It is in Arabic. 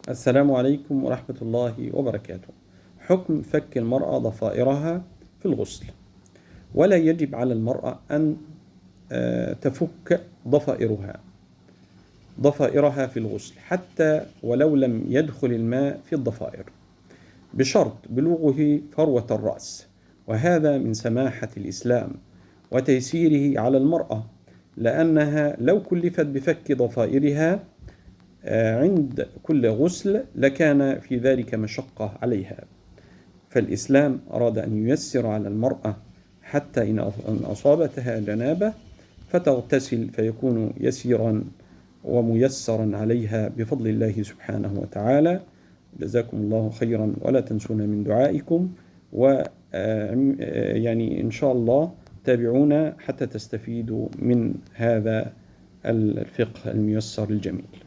السلام عليكم ورحمة الله وبركاته. حكم فك المرأة ضفائرها في الغسل. ولا يجب على المرأة أن تفك ضفائرها في الغسل حتى ولو لم يدخل الماء في الضفائر، بشرط بلوغه فروة الرأس، وهذا من سماحة الإسلام وتيسيره على المرأة، لأنها لو كلفت بفك ضفائرها عند كل غسل لكان في ذلك مشقة عليها، فالإسلام أراد أن ييسر على المرأة حتى إن أصابتها جنابة فتغتسل فيكون يسيرا وميسرا عليها بفضل الله سبحانه وتعالى. جزاكم الله خيرا، ولا تنسونا من دعائكم، يعني إن شاء الله تابعونا حتى تستفيدوا من هذا الفقه الميسر الجميل.